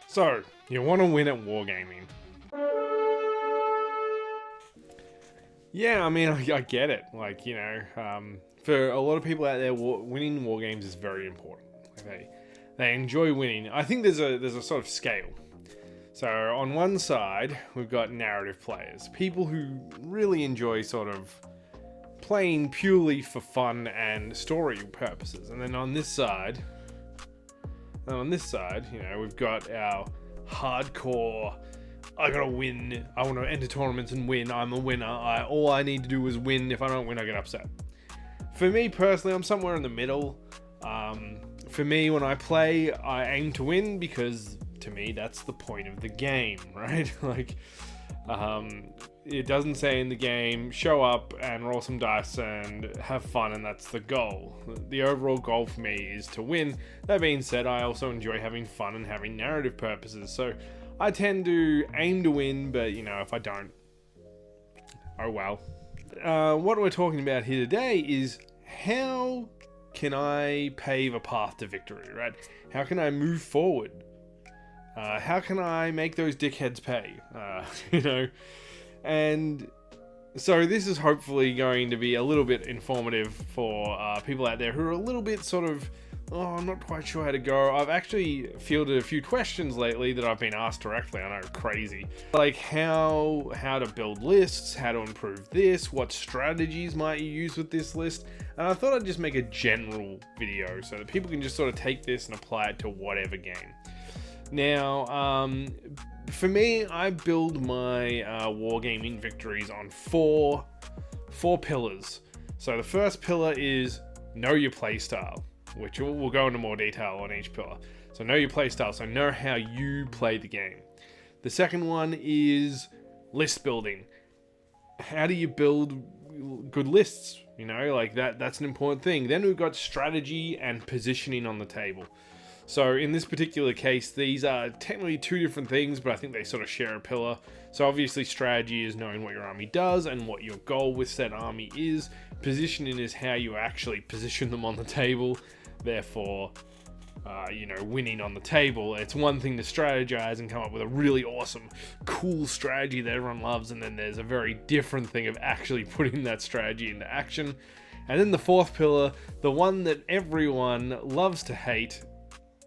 So, you want to win at wargaming. Yeah, I mean, I get it. Like, for a lot of people out there, winning war games is very important. Like they enjoy winning. I think there's a sort of scale. So on one side, we've got narrative players, people who really enjoy sort of playing purely for fun and story purposes. And then on this side, we've got our hardcore, I gotta win, I want to enter tournaments and win, I'm a winner, all I need to do is win, if I don't win I get upset. For me personally, I'm somewhere in the middle. For me, when I play, I aim to win because to me that's the point of the game, right? It doesn't say in the game, show up and roll some dice and have fun, and that's the goal. The overall goal for me is to win. That being said, I also enjoy having fun and having narrative purposes, so I tend to aim to win, but if I don't, oh well. What we're talking about here today is how can I pave a path to victory, right? How can I move forward? How can I make those dickheads pay? And so this is hopefully going to be a little bit informative for people out there who are a little bit sort of, I'm not quite sure how to go. I've actually fielded a few questions lately that I've been asked directly. I know, crazy. Like how to build lists, how to improve this, what strategies might you use with this list. And I thought I'd just make a general video so that people can just sort of take this and apply it to whatever game. Now, for me, I build my wargaming victories on four pillars. So the first pillar is know your playstyle, which we'll go into more detail on each pillar. So know your playstyle, so know how you play the game. The second one is list building. How do you build good lists? That's an important thing. Then we've got strategy and positioning on the table. So in this particular case, these are technically two different things, but I think they sort of share a pillar. So obviously strategy is knowing what your army does and what your goal with said army is. Positioning is how you actually position them on the table. Therefore, winning on the table. It's one thing to strategize and come up with a really awesome, cool strategy that everyone loves, and then there's a very different thing of actually putting that strategy into action. And then the fourth pillar, the one that everyone loves to hate,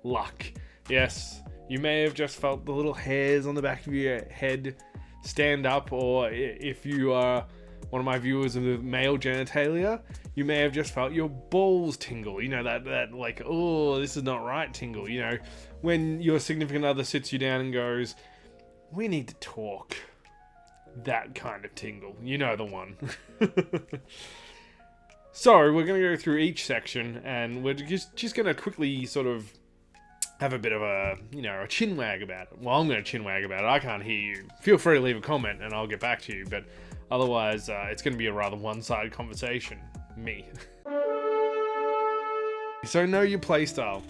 luck. Yes, you may have just felt the little hairs on the back of your head stand up, or if you are one of my viewers of the male genitalia, you may have just felt your balls tingle. That like, oh, this is not right tingle. When your significant other sits you down and goes, we need to talk. That kind of tingle. You know the one. So we're going to go through each section, and we're just going to quickly sort of have a bit of a chin wag about it. Well, I'm going to chin wag about it. I can't hear you. Feel free to leave a comment and I'll get back to you, but otherwise it's going to be a rather one-sided conversation. Me. So know your playstyle.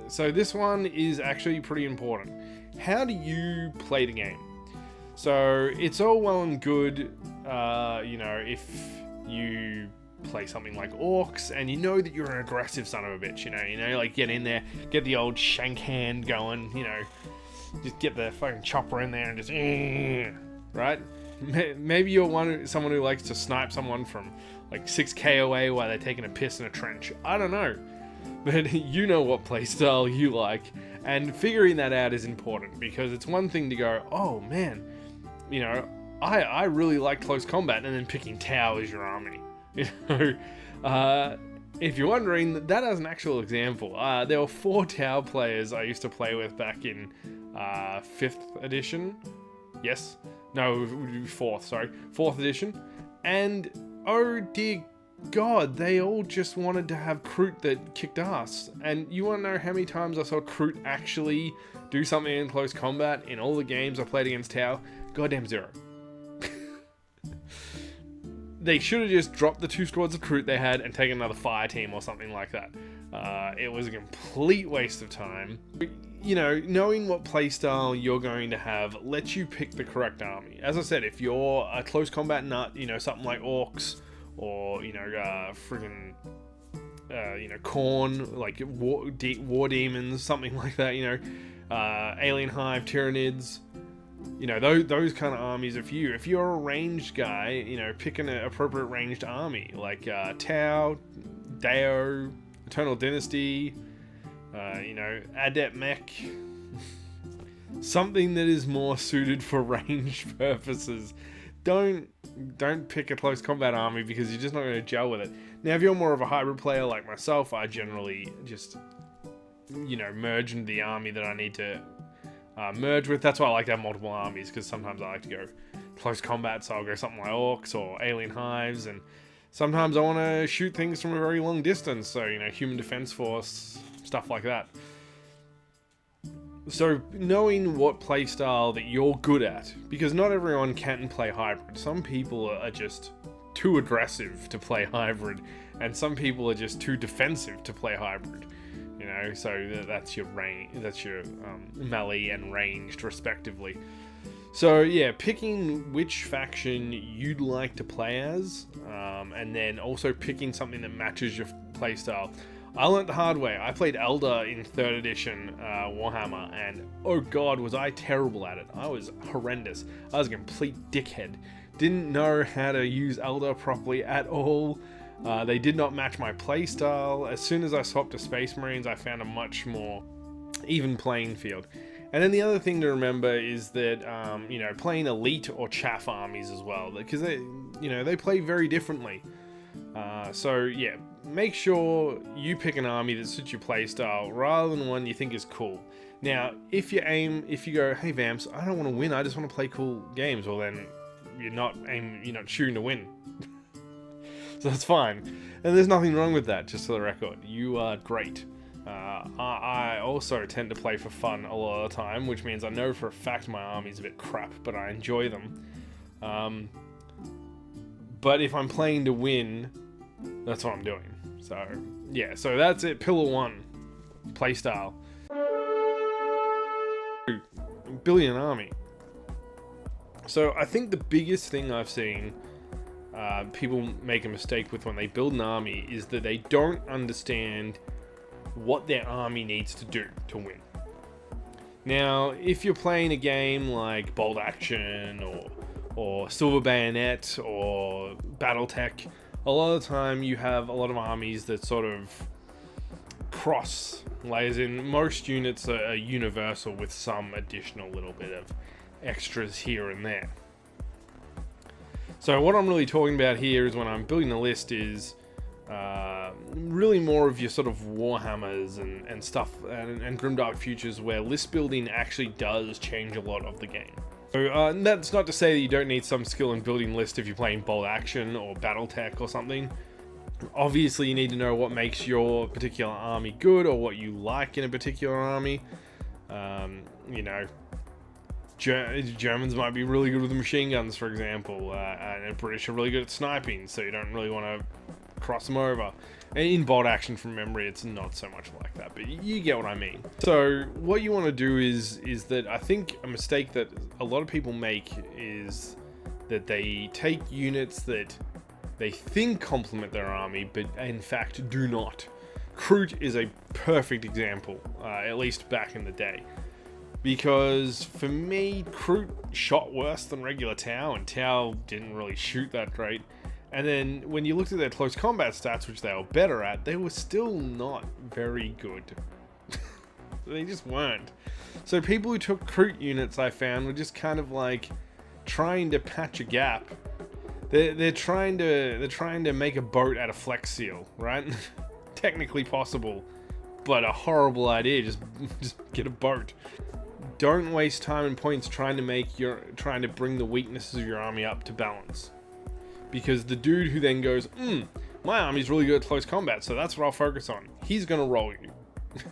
So this one is actually pretty important. How do you play the game? So it's all well and good, if you play something like orcs and you know that you're an aggressive son of a bitch, like get in there, get the old shank hand going, just get the fucking chopper in there and just right. Maybe you're someone who likes to snipe someone from like 6k away while they're taking a piss in a trench. I don't know, but you know what playstyle you like, and figuring that out is important, because it's one thing to go, oh man, I really like close combat, and then picking Tau as your army. If you're wondering, that as an actual example, there were 4 Tau players I used to play with back in 5th edition. Yes? No, 4th, sorry. 4th edition. And, oh dear God, they all just wanted to have Kroot that kicked ass. And you want to know how many times I saw Kroot actually do something in close combat in all the games I played against Tau? Goddamn 0. They should have just dropped the 2 squads of Kroot they had and taken another fire team or something like that. It was a complete waste of time. Knowing what playstyle you're going to have lets you pick the correct army. As I said, if you're a close combat nut, something like orcs, or, friggin' Khorne, like war demons, something like that, Alien Hive, Tyranids, you know, those kind of armies. If you're a ranged guy, you know, pick an appropriate ranged army like Tau, Dao, Eternal Dynasty, you know, Adept Mech, something that is more suited for ranged purposes. Don't pick a close combat army because you're just not going to gel with it. Now, if you're more of a hybrid player like myself, I generally just, you know, merge into the army that I need to merge with. That's why I like to have multiple armies, because sometimes I like to go close combat, so I'll go something like Orcs or Alien Hives, and sometimes I want to shoot things from a very long distance, so, you know, Human Defense Force, stuff like that. So knowing what playstyle that you're good at, because not everyone can play hybrid. Some people are just too aggressive to play hybrid, and some people are just too defensive to play hybrid. You know, so that's your range, that's your melee and ranged respectively. So yeah, picking which faction you'd like to play as, and then also picking something that matches your playstyle. I learned the hard way. I played Elder in 3rd edition Warhammer, and oh god, was I terrible at it. I was horrendous. I was a complete dickhead. Didn't know how to use Elder properly at all. They did not match my playstyle. As soon as I swapped to Space Marines, I found a much more even playing field. And then the other thing to remember is that, you know, playing elite or chaff armies as well, because they, you know, they play very differently. So yeah, make sure you pick an army that suits your playstyle rather than one you think is cool. Now, if you go, hey Vamps, I don't want to win, I just want to play cool games, well then you're not shooting to win. So that's fine. And there's nothing wrong with that, just for the record. You are great. I also tend to play for fun a lot of the time, which means I know for a fact my army's a bit crap, but I enjoy them. But if I'm playing to win, that's what I'm doing. So yeah, so that's it. Pillar 1, playstyle. Building an army. So I think the biggest thing I've seen people make a mistake with when they build an army is that they don't understand what their army needs to do to win. Now, if you're playing a game like Bolt Action or Silver Bayonet or Battletech, a lot of the time you have a lot of armies that sort of cross, like as in most units are universal with some additional little bit of extras here and there. So what I'm really talking about here is when I'm building a list is really more of your sort of Warhammers and stuff and Grimdark Futures, where list building actually does change a lot of the game. So that's not to say that you don't need some skill in building list if you're playing Bolt Action or Battletech or something. Obviously you need to know what makes your particular army good or what you like in a particular army. You know, Germans might be really good with machine guns, for example, and the British are really good at sniping, so you don't really want to cross them over. And in Bolt Action, from memory, it's not so much like that, but you get what I mean. So what you want to do is that I think a mistake that a lot of people make is that they take units that they think complement their army, but in fact do not. Kroot is a perfect example, at least back in the day. Because for me, Kroot shot worse than regular Tau, and Tau didn't really shoot that great. And then when you looked at their close combat stats, which they were better at, they were still not very good. They just weren't. So people who took Kroot units, I found, were just kind of like trying to patch a gap. They're trying to make a boat out of Flex Seal, right? Technically possible, but a horrible idea. Just get a boat. Don't waste time and points trying to bring the weaknesses of your army up to balance. Because the dude who then goes, my army's really good at close combat, so that's what I'll focus on. He's gonna roll you. He's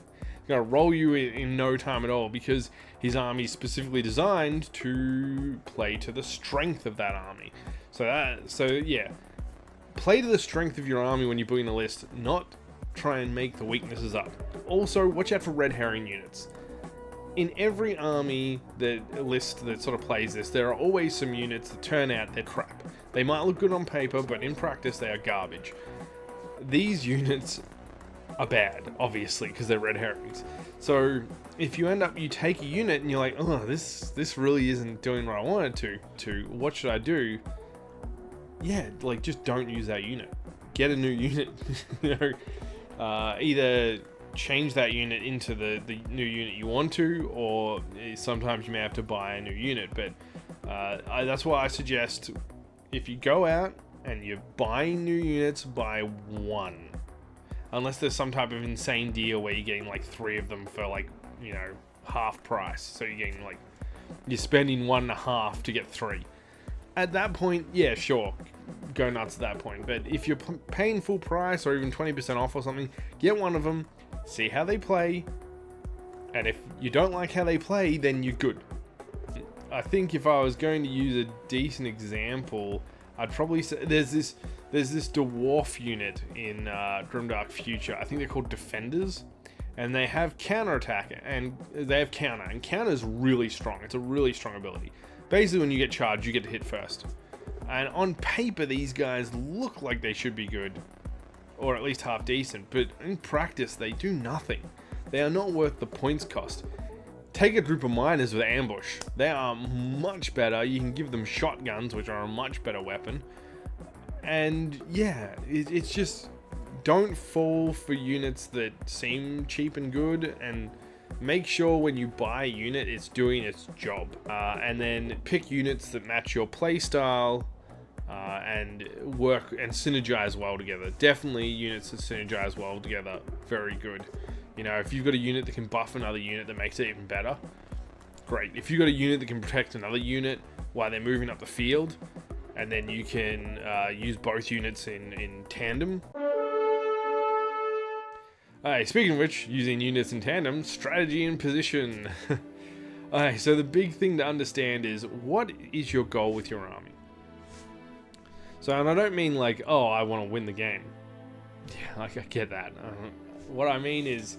gonna roll you in no time at all, because his army's specifically designed to play to the strength of that army. So yeah, play to the strength of your army when you're building a list, not try and make the weaknesses up. Also, watch out for red herring units. In every army list that sort of plays this, there are always some units that turn out they're crap. They might look good on paper, but in practice they are garbage. These units are bad, obviously, because they're red herrings. So if you end up, you take a unit and you're like, oh, this really isn't doing what I wanted to what should I do? Yeah, like, just don't use that unit. Get a new unit. You know, either change that unit into the new unit you want to, or sometimes you may have to buy a new unit. But that's why I suggest, if you go out and you're buying new units, buy one. Unless there's some type of insane deal where you're getting like 3 of them for like, you know, half price. So you're getting like, you're spending 1.5 to get 3. At that point, yeah, sure, go nuts at that point. But if you're paying full price or even 20% off or something, get one of them, see how they play, and if you don't like how they play, then you're good. I think if I was going to use a decent example, I'd probably say there's this dwarf unit in Grimdark Future. I think they're called Defenders, and they have counterattack, and they have counter, and counter's really strong. It's a really strong ability. Basically, when you get charged, you get to hit first. And on paper, these guys look like they should be good, or at least half decent, but in practice, they do nothing. They are not worth the points cost. Take a group of miners with ambush. They are much better. You can give them shotguns, which are a much better weapon. And yeah, it's just, don't fall for units that seem cheap and good, and make sure when you buy a unit, it's doing its job. And then pick units that match your playstyle and work and synergize well together. Definitely units that synergize well together, very good. You know, if you've got a unit that can buff another unit, that makes it even better, great. If you've got a unit that can protect another unit while they're moving up the field, and then you can use both units in tandem. Alright, speaking of which, using units in tandem, strategy and position. Alright, so the big thing to understand is, what is your goal with your army? So, and I don't mean like, oh, I want to win the game. Yeah, like, I get that. What I mean is,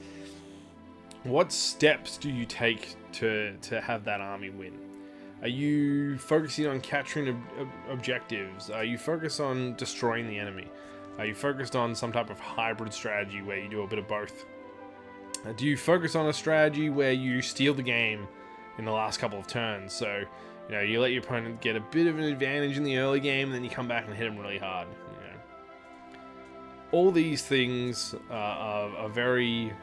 what steps do you take to have that army win? Are you focusing on capturing objectives? Are you focused on destroying the enemy? Are you focused on some type of hybrid strategy where you do a bit of both? Do you focus on a strategy where you steal the game in the last couple of turns? So, you know, you let your opponent get a bit of an advantage in the early game, and then you come back and hit them really hard. You know, all these things are very,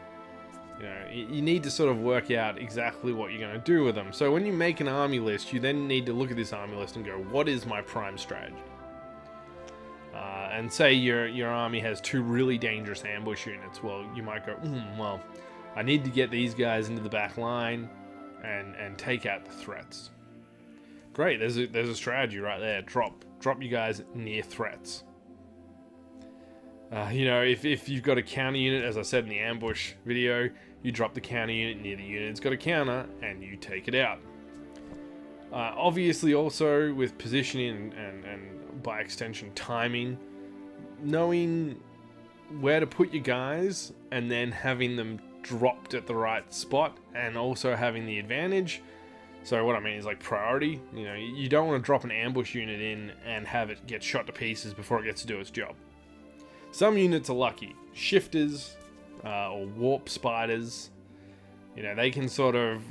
you know, you need to sort of work out exactly what you're going to do with them. So when you make an army list, you then need to look at this army list and go, what is my prime strategy? And say your army has 2 really dangerous ambush units. Well, you might go, well, I need to get these guys into the back line and take out the threats. Great, there's a strategy right there. Drop you guys near threats. You know, if you've got a counter unit, as I said in the ambush video, you drop the counter unit near the unit it's got a counter, and you take it out. Obviously, also with positioning and by extension timing, knowing where to put your guys and then having them dropped at the right spot, and also having the advantage. So what I mean is like priority. You know, you don't want to drop an ambush unit in and have it get shot to pieces before it gets to do its job. Some units are lucky. Shifters or warp spiders, you know, they can sort of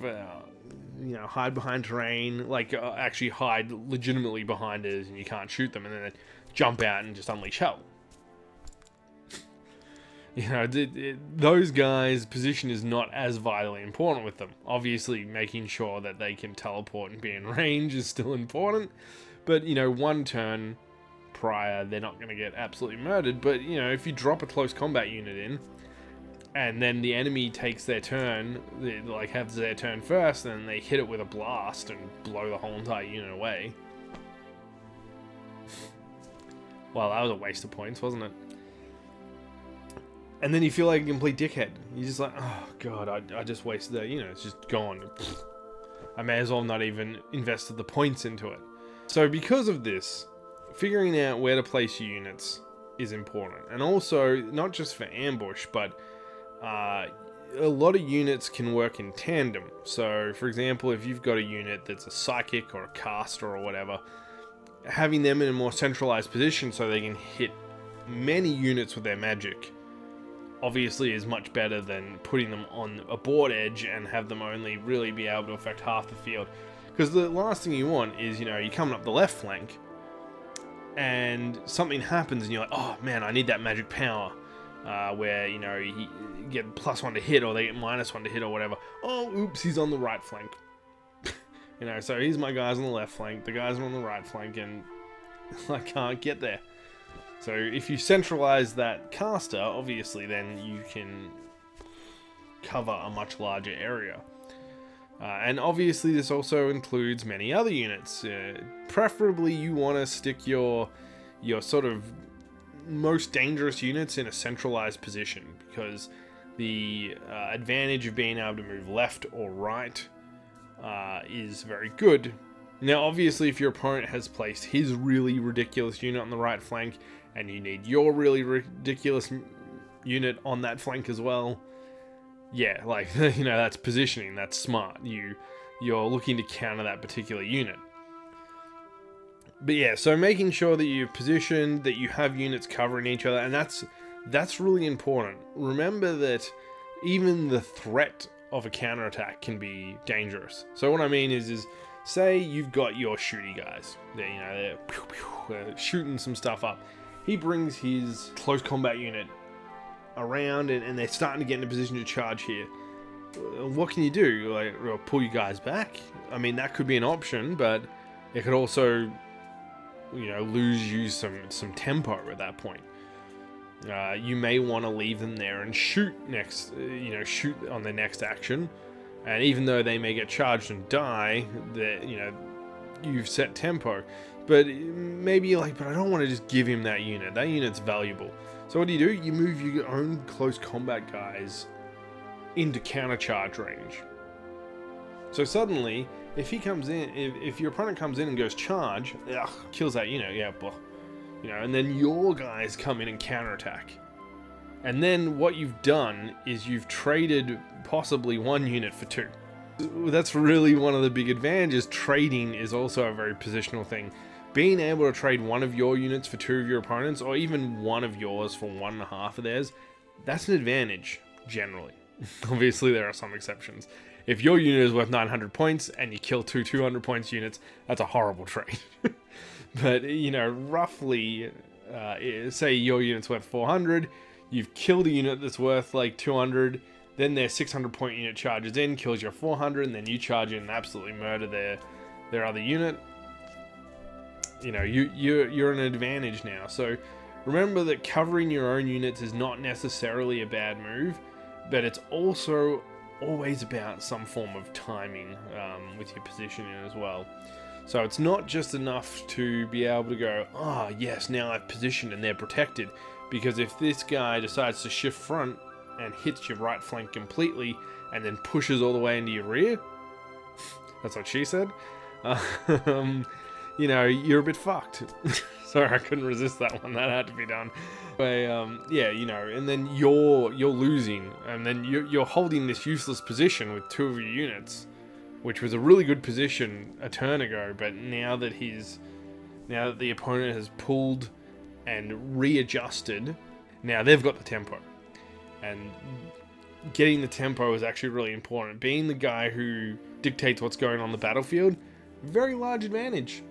you know, hide behind terrain, like actually hide legitimately behind it and you can't shoot them, and then they jump out and just unleash hell. You know, those guys' position is not as vitally important with them. Obviously, making sure that they can teleport and be in range is still important, but, you know, one turn prior, they're not going to get absolutely murdered. But, you know, if you drop a close combat unit in, and then the enemy takes their turn, like has their turn first, and they hit it with a blast and blow the whole entire unit away. Well, that was a waste of points, wasn't it? And then you feel like a complete dickhead. You're just like, oh god, I just wasted that, you know, it's just gone. I may as well not even invested the points into it. So because of this, figuring out where to place your units is important. And also, not just for ambush, but a lot of units can work in tandem. So, for example, if you've got a unit that's a psychic or a caster or whatever, having them in a more centralized position so they can hit many units with their magic obviously is much better than putting them on a board edge and have them only really be able to affect half the field. Because the last thing you want is, you're coming up the left flank and something happens and you're like, oh man, I need that magic power. Where, you get +1 to hit, or they get -1 to hit, or whatever. Oh, oops, he's on the right flank. So here's my guys on the left flank, the guys are on the right flank, and I can't get there. So if you centralize that caster, obviously, then you can cover a much larger area. And obviously this also includes many other units. Preferably you want to stick your sort of most dangerous units in a centralized position, because the advantage of being able to move left or right is very good. Now obviously if your opponent has placed his really ridiculous unit on the right flank and you need your really ridiculous unit on that flank as well, yeah, like, that's positioning, that's smart. You're looking to counter that particular unit. But yeah, so making sure that you're positioned, that you have units covering each other, and that's really important. Remember that even the threat of a counterattack can be dangerous. So what I mean is say you've got your shooty guys. They're shooting some stuff up. He brings his close combat unit around and they're starting to get in a position to charge here. What can you do? Like, pull you guys back? I mean, that could be an option, but it could also lose you some tempo at that point. You may want to leave them there and shoot next, shoot on the next action. And even though they may get charged and die, you've set tempo. But maybe you're like, but I don't want to just give him that unit. That unit's valuable. So what do? You move your own close combat guys into counter charge range. So suddenly, if he comes in, if your opponent comes in and goes charge, kills that unit, yeah, and then your guys come in and counterattack. And then what you've done is you've traded possibly one unit for two. That's really one of the big advantages. Trading is also a very positional thing. Being able to trade one of your units for two of your opponents, or even one of yours for 1.5 of theirs, that's an advantage, generally. Obviously, there are some exceptions. If your unit is worth 900 points and you kill two 200 points units, that's a horrible trade. But, roughly, say your unit's worth 400, you've killed a unit that's worth like 200, then their 600 point unit charges in, kills your 400, and then you charge in and absolutely murder their other unit. You're an advantage now. So remember that covering your own units is not necessarily a bad move, but it's also always about some form of timing with your positioning as well. So it's not just enough to be able to go, yes, now I've positioned and they're protected. Because if this guy decides to shift front and hits your right flank completely and then pushes all the way into your rear, that's what she said, you're a bit fucked. Sorry, I couldn't resist that one. That had to be done. But, and then you're losing, and then you're holding this useless position with two of your units, which was a really good position a turn ago. But now that the opponent has pulled and readjusted, now they've got the tempo, and getting the tempo is actually really important. Being the guy who dictates what's going on the battlefield, very large advantage.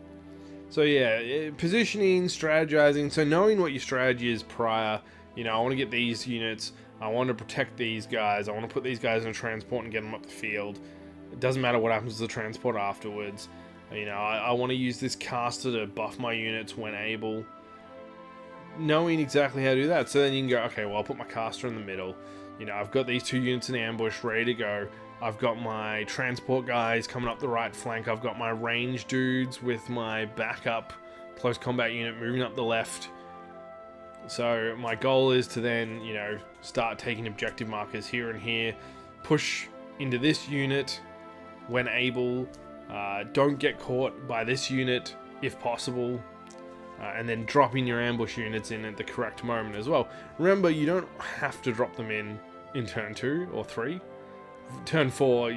So yeah, positioning, strategizing, so knowing what your strategy is prior. I want to get these units, I want to protect these guys, I want to put these guys in a transport and get them up the field. It doesn't matter what happens to the transport afterwards. I want to use this caster to buff my units when able. Knowing exactly how to do that, so then you can go, okay, well, I'll put my caster in the middle. I've got these two units in ambush ready to go. I've got my transport guys coming up the right flank. I've got my range dudes with my backup close combat unit moving up the left. So my goal is to then, start taking objective markers here and here, push into this unit when able, don't get caught by this unit if possible, and then dropping your ambush units in at the correct moment as well. Remember, you don't have to drop them in turn 2 or 3. Turn 4,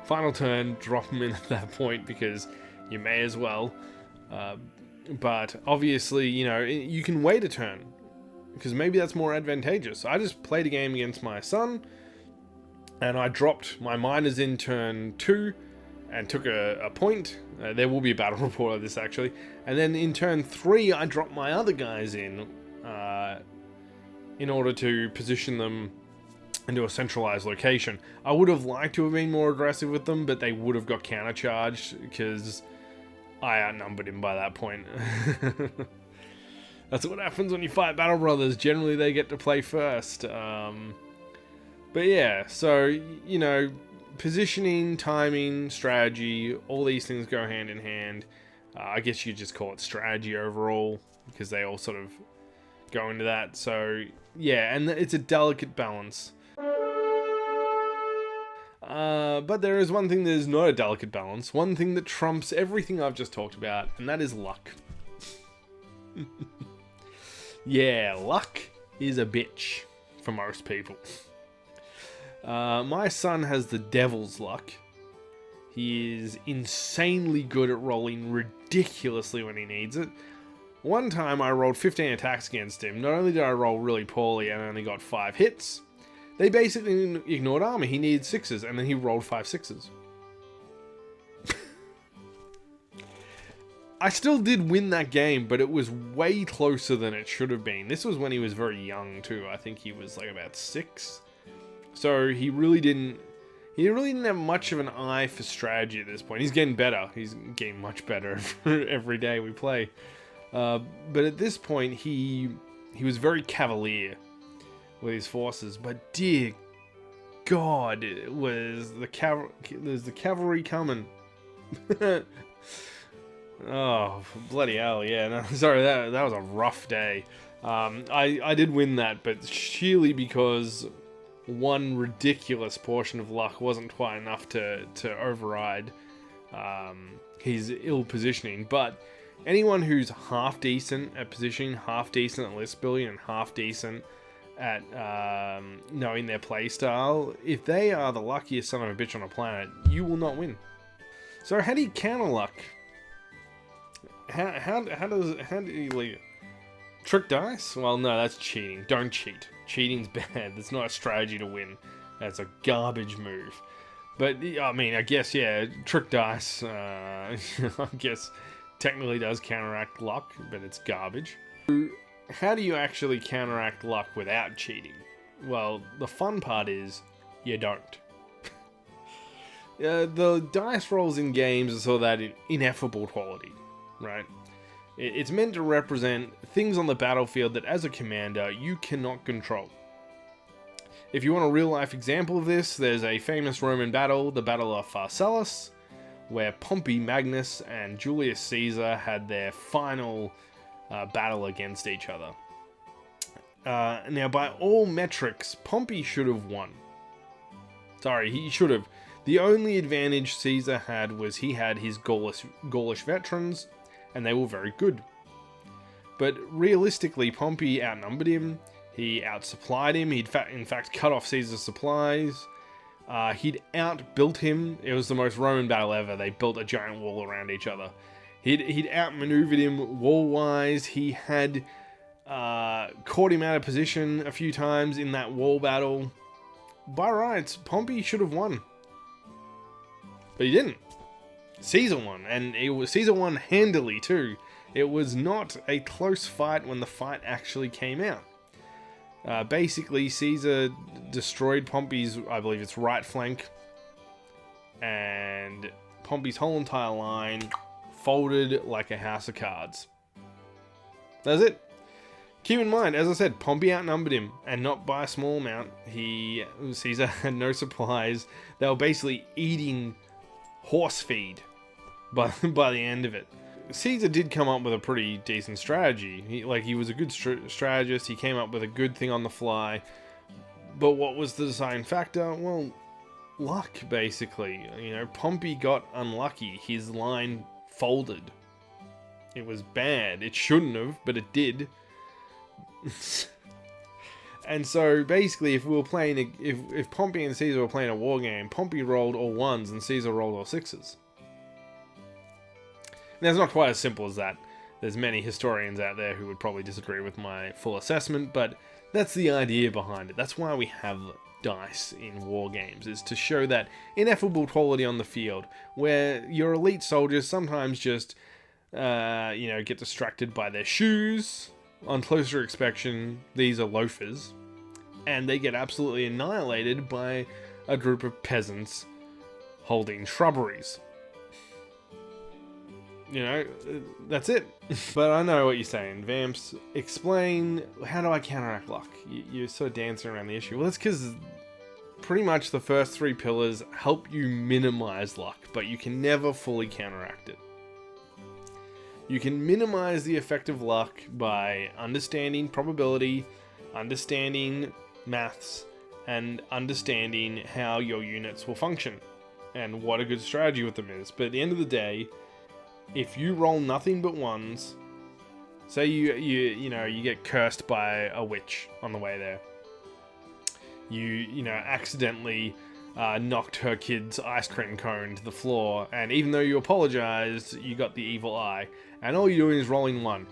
final turn, drop them in at that point, because you may as well. But obviously, you can wait a turn. because maybe that's more advantageous. I just played a game against my son, and I dropped my miners in turn 2 and took a point. There will be a battle report of this, actually. And then in turn 3, I dropped my other guys in order to position them into a centralized location. I would have liked to have been more aggressive with them, but they would have got countercharged because I outnumbered him by that point. That's what happens when you fight Battle Brothers. Generally, they get to play first. But yeah, so, you know, positioning, timing, strategy, all these things go hand in hand. I guess you just call it strategy overall, because they all sort of go into that. So, yeah, and it's a delicate balance. But there is one thing that is not a delicate balance, one thing that trumps everything I've just talked about, and that is luck. Yeah, luck is a bitch for most people. My son has the devil's luck. He is insanely good at rolling ridiculously when he needs it. One time I rolled 15 attacks against him. Not only did I roll really poorly and only got 5 hits, they basically ignored armor. He needed 6s, and then he rolled 5 6s. I still did win that game, but it was way closer than it should have been. This was when he was very young too. I think he was like about 6. So he really didn't have much of an eye for strategy at this point. He's getting better. He's getting much better every day we play. But at this point, he was very cavalier with his forces. But dear God, there's the cavalry coming. Oh, bloody hell, yeah. No, sorry, that was a rough day. I did win that, but sheerly because one ridiculous portion of luck wasn't quite enough to override his ill positioning. But anyone who's half decent at positioning, half decent at list building, and half decent at knowing their playstyle, if they are the luckiest son of a bitch on the planet, you will not win. So how do you counter luck? How do you like trick dice? Well, no, that's cheating. Don't cheat. Cheating's bad. That's not a strategy to win. That's a garbage move. But I mean, I guess yeah, trick dice. I guess technically does counteract luck, but it's garbage. How do you actually counteract luck without cheating? Well, the fun part is you don't. The dice rolls in games are sort of that ineffable quality, right? It's meant to represent things on the battlefield that as a commander you cannot control. If you want a real life example of this, there's a famous Roman battle, the Battle of Pharsalus, where Pompey Magnus and Julius Caesar had their final battle against each other. Now, by all metrics, Pompey should have won. Sorry, he should have. The only advantage Caesar had was he had his Gaulish veterans, and they were very good. But realistically, Pompey outnumbered him, he outsupplied him, he'd in fact cut off Caesar's supplies, he'd outbuilt him. It was the most Roman battle ever. They built a giant wall around each other. He'd outmaneuvered him wall-wise. He had caught him out of position a few times in that wall battle. By rights, Pompey should have won. But he didn't. Caesar won, and Caesar won handily too. It was not a close fight when the fight actually came out. Basically, Caesar destroyed Pompey's, I believe it's right flank, and Pompey's whole entire line folded like a house of cards. That's it. Keep in mind, as I said, Pompey outnumbered him, and not by a small amount. Caesar had no supplies. They were basically eating horse feed by the end of it. Caesar did come up with a pretty decent strategy. He was a good strategist. He came up with a good thing on the fly. But what was the deciding factor? Well, luck, basically. Pompey got unlucky. His line folded. It was bad. It shouldn't have, but it did. And so basically, if we were playing, if Pompey and Caesar were playing a war game, Pompey rolled all 1s and Caesar rolled all 6s. Now, it's not quite as simple as that. There's many historians out there who would probably disagree with my full assessment, but that's the idea behind it. That's why we have dice in war games, is to show that ineffable quality on the field, where your elite soldiers sometimes just, get distracted by their shoes. On closer inspection, these are loafers, and they get absolutely annihilated by a group of peasants holding shrubberies. That's it. But I know what you're saying. Vamps, explain, how do I counteract luck? You're sort of dancing around the issue. Well, it's because pretty much the first 3 pillars help you minimize luck, but you can never fully counteract it. You can minimize the effect of luck by understanding probability, understanding maths, and understanding how your units will function, and what a good strategy with them is. But at the end of the day, if you roll nothing but ones, say you get cursed by a witch on the way there. You accidentally knocked her kid's ice cream cone to the floor, and even though you apologized, you got the evil eye, and all you're doing is rolling 1.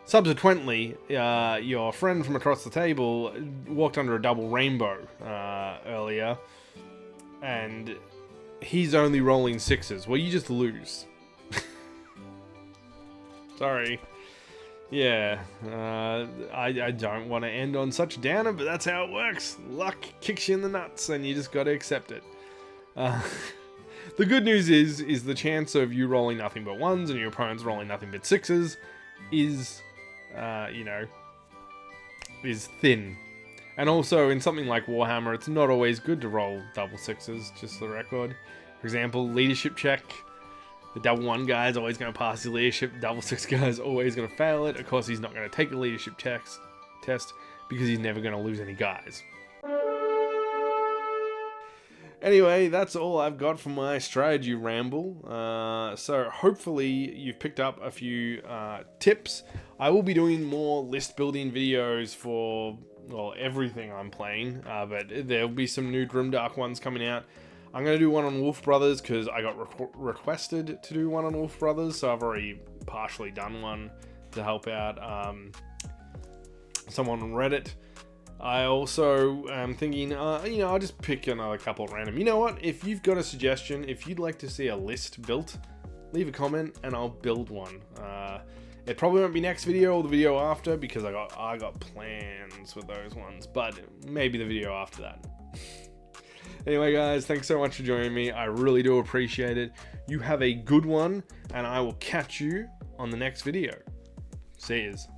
Subsequently, your friend from across the table walked under a double rainbow earlier, and he's only rolling 6s. Well, you just lose. Sorry. Yeah, I don't want to end on such a downer, but that's how it works. Luck kicks you in the nuts, and you just got to accept it. The good news is the chance of you rolling nothing but 1s and your opponent's rolling nothing but 6s is thin. And also, in something like Warhammer, it's not always good to roll double 6s, just for the record. For example, leadership check. The double 1 guy is always going to pass the leadership. Double 6 guy is always going to fail it. Of course, he's not going to take the leadership test because he's never going to lose any guys. Anyway, that's all I've got for my strategy ramble. So hopefully you've picked up a few tips. I will be doing more list building videos for, well, everything I'm playing. But there'll be some new Grimdark ones coming out. I'm going to do one on Wolf Brothers because I got requested to do one on Wolf Brothers, so I've already partially done one to help out someone on Reddit. I also am thinking, I'll just pick another couple at random. You know what? If you've got a suggestion, if you'd like to see a list built, leave a comment and I'll build one. It probably won't be next video or the video after because I got plans with those ones, but maybe the video after that. Anyway, guys, thanks so much for joining me. I really do appreciate it. You have a good one, and I will catch you on the next video. See yous.